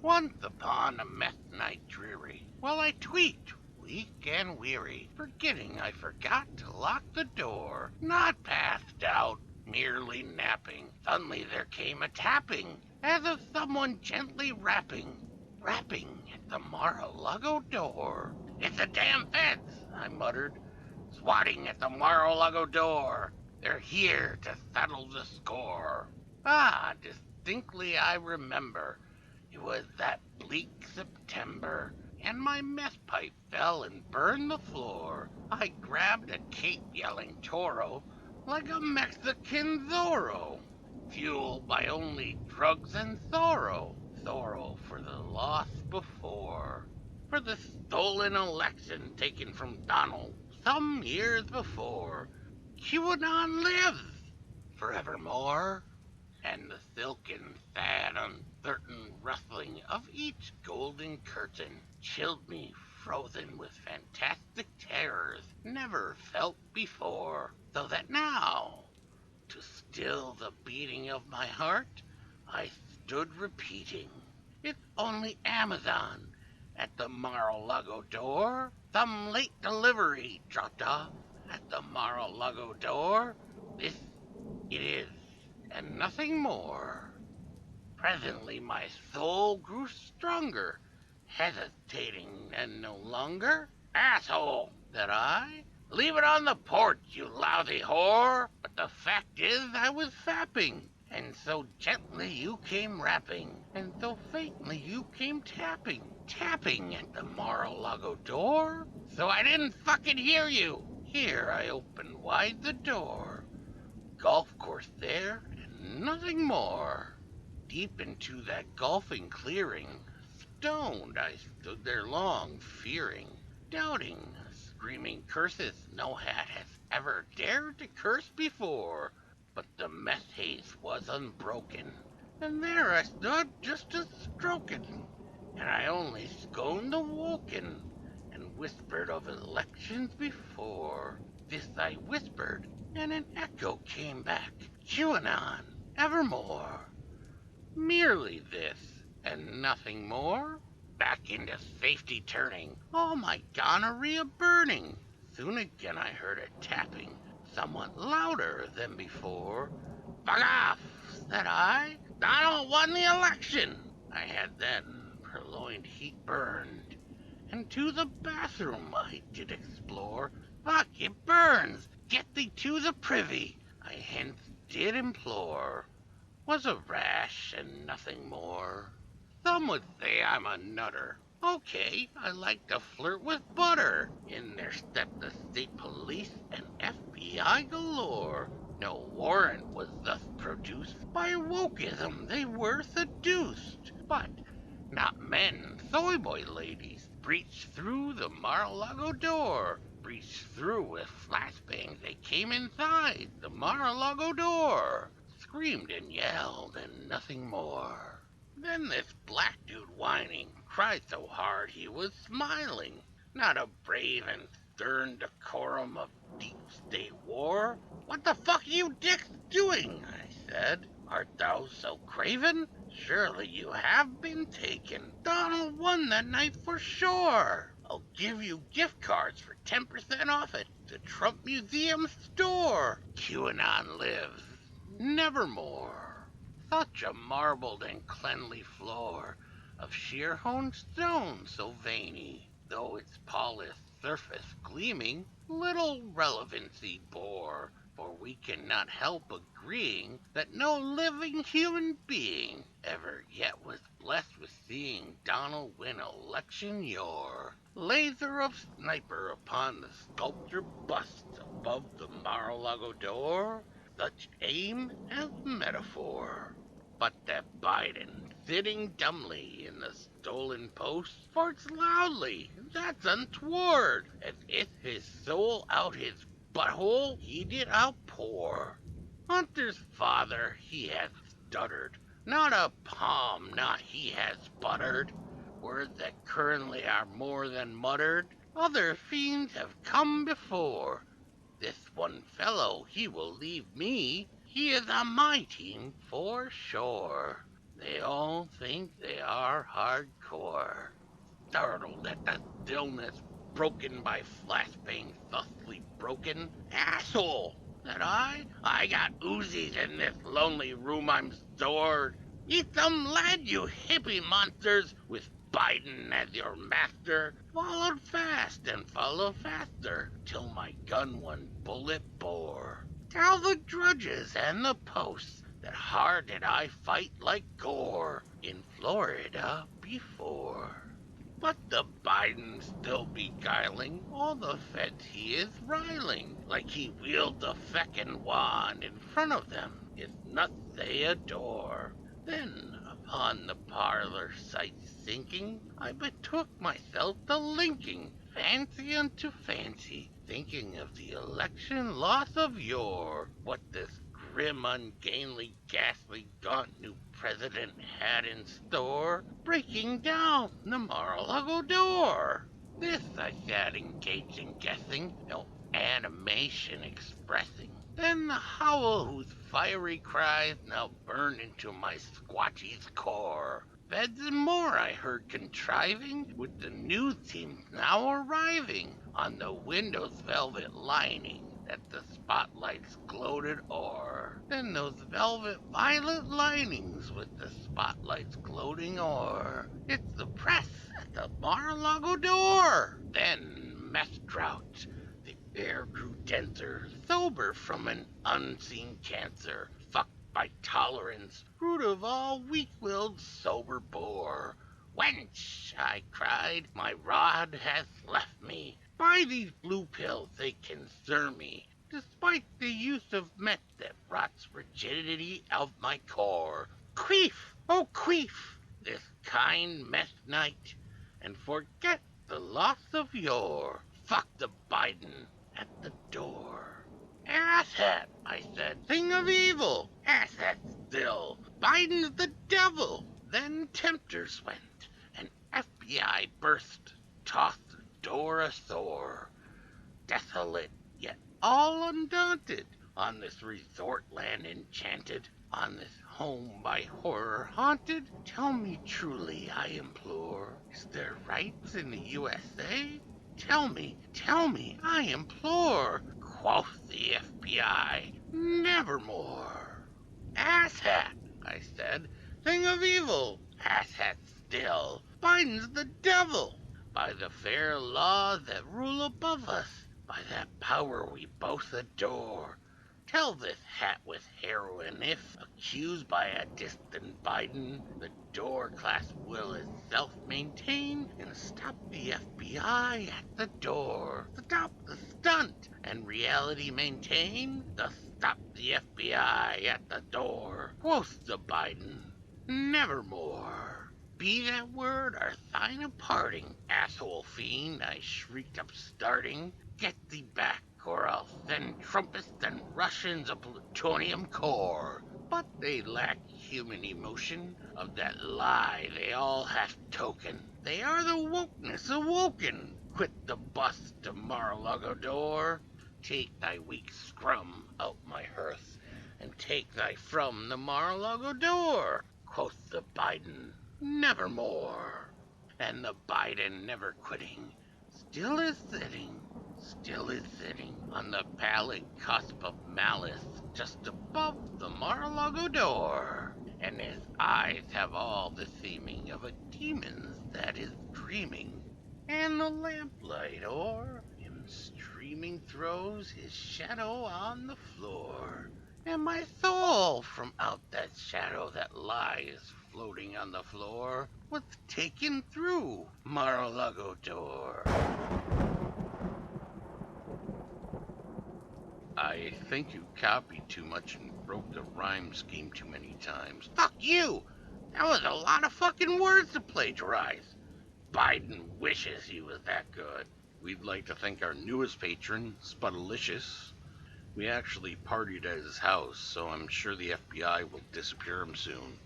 Once upon a meth night dreary, while I tweaked, weak and weary, forgetting I forgot to lock the door. Not passed out, merely napping. Suddenly there came a tapping, as of someone gently rapping at the Mar-a-Lago door. "It's the damn feds," I muttered, "swatting at the Mar-a-Lago door. They're here to settle the score." Ah, distinctly I remember. It was that bleak September, and my mess pipe fell and burned the floor. I grabbed a cape yelling Toro like a Mexican Zorro, fueled by only drugs and sorrow. Sorrow for the loss before, for the stolen election taken from Donald some years before. QAnon lives forevermore, and the silken, sad, uncertain rustling of each golden curtain chilled me frozen with fantastic terrors never felt before, so that now, to still the beating of my heart, I stood repeating, "It's only Amazon at the Mar-a-Lago door. Some late delivery dropped off at the Mar-a-Lago door. This it is, and nothing more." Presently my soul grew stronger, hesitating and no longer. "Asshole," said I, "leave it on the porch, you lousy whore." But the fact is I was fapping, and so gently you came rapping, and so faintly you came tapping at the Mar-a-Lago door. So I didn't fucking hear you. Here I opened wide the door. Golf course there, and nothing more. Deep into that golfing clearing, stoned I stood there long, fearing, doubting, screaming curses no hat has ever dared to curse before. But the meth haze was unbroken, and there I stood just a stroking, and I only sconed the woken, and whispered of elections before. This I whispered, and an echo came back, QAnon, evermore. Merely this, and nothing more. Back into safety turning, all my gonorrhea burning. Soon again I heard a tapping, somewhat louder than before. "Fuck off," said I. "Donald won the election." I had then purloined heat burned, and to the bathroom I did explore. "Fuck, it burns! Get thee to the privy," I hence did implore. Was a rash and nothing more. Some would say I'm a nutter. Okay, I like to flirt with butter. In there stepped the state police and FBI galore. No warrant was thus produced. By wokeism they were seduced. But not men, soy boy ladies, breached through the Mar-a-Lago door. Breached through with flashbangs, they came inside the Mar-a-Lago door. Screamed and yelled and nothing more. Then this black dude whining cried so hard he was smiling. Not a brave and stern decorum of deep state war. "What the fuck are you dicks doing?" I said. "Art thou so craven? Surely you have been taken. Donald won that night for sure. I'll give you gift cards for 10% off at the Trump Museum store. QAnon lives. Nevermore." Such a marbled and cleanly floor of sheer hewn stone, so veiny, though its polished surface gleaming, little relevancy bore, for we cannot help agreeing that no living human being ever yet was blessed with seeing Donald win election yore. Laser of sniper upon the sculpture bust above the Mar-a-Lago door, such aim as metaphor. But that Biden, sitting dumbly in the stolen post, farts loudly, that's untoward, as if his soul out his butthole he did outpour. Hunter's father, he has stuttered, not a palm not he has buttered. Words that currently are more than muttered, other fiends have come before. This one fellow, he will leave me. He is on my team for sure. They all think they are are hardcore. Startled at the stillness broken by flashbangs thusly broken. Asshole! Said I. I got Uzis in this lonely room I'm stored. Eat some lead, you hippie monsters, with Biden as your master. Followed fast and followed faster, till my gun one bullet bore. Tell the drudges and the posts that hard did I fight like Gore in Florida before. But the Biden still beguiling all the feds he is riling, like he wields a feckin' wand in front of them, is nuts they adore. Then upon the parlor sight sinking, I betook myself to linking fancy unto fancy, thinking of the election loss of yore, what this grim, ungainly, ghastly, gaunt new president had in store, breaking down the Mar-a-Lago door. This I sat engaged in guessing, no animation expressing. Then the howl whose fiery cries now burned into my squatchy's core. Feds and more I heard contriving, with the news teams now arriving on the window's velvet lining that the spotlights gloated o'er. Then those velvet violet linings with the spotlights gloating o'er. It's the press at the Mar-a-Lago door. Then mess drought. The air grew denser, sober from an unseen cancer. Fucked by tolerance, root of all weak-willed sober bore. Wench, I cried, my rod has left me. By these blue pills they concern me, despite the use of meth that rots rigidity of my core. Queef, oh queef, this kind meth night, and forget the loss of yore. Fuck the Biden at the door. Asshat, I said, thing of evil, asshat still. Biden's the devil. Then tempters went, and FBI burst, tossed the door asore. Desolate, yet all undaunted, on this resort land enchanted, on this home by horror haunted. Tell me truly, I implore, is there rights in the USA? Tell me, I implore, quoth the FBI, nevermore. Asshat, I said, thing of evil, asshat still. Biden's the devil. By the fair laws that rule above us, by that power we both adore. Tell this hat with heroin if, accused by a distant Biden, the door class will itself maintain and stop the FBI at the door. Stop the stunt and reality maintain. Thus stop the FBI at the door. Quoth the Biden, nevermore. Be that word our sign of parting, asshole fiend, I shrieked upstarting. Get thee back, or I'll send trumpets and Russians a plutonium core. But they lack human emotion, of that lie they all have token. They are the wokeness awoken. Quit the bus to Mar-a-Lago door. Take thy weak scrum out my hearth, and take thy from the Mar-a-Lago door. Quoth the Biden, nevermore. And the Biden never quitting, still is sitting on the pallid cusp of malice just above the Mar-a-Lago door. And his eyes have all the seeming of a demon's that is dreaming. And the lamplight o'er him streaming throws his shadow on the floor. And my soul from out that shadow that lies floating on the floor was taken through Mar-a-Lago door. I think you copied too much and broke the rhyme scheme too many times. Fuck you! That was a lot of fucking words to plagiarize. Biden wishes he was that good. We'd like to thank our newest patron, Spudalicious. We actually partied at his house, so I'm sure the FBI will disappear him soon.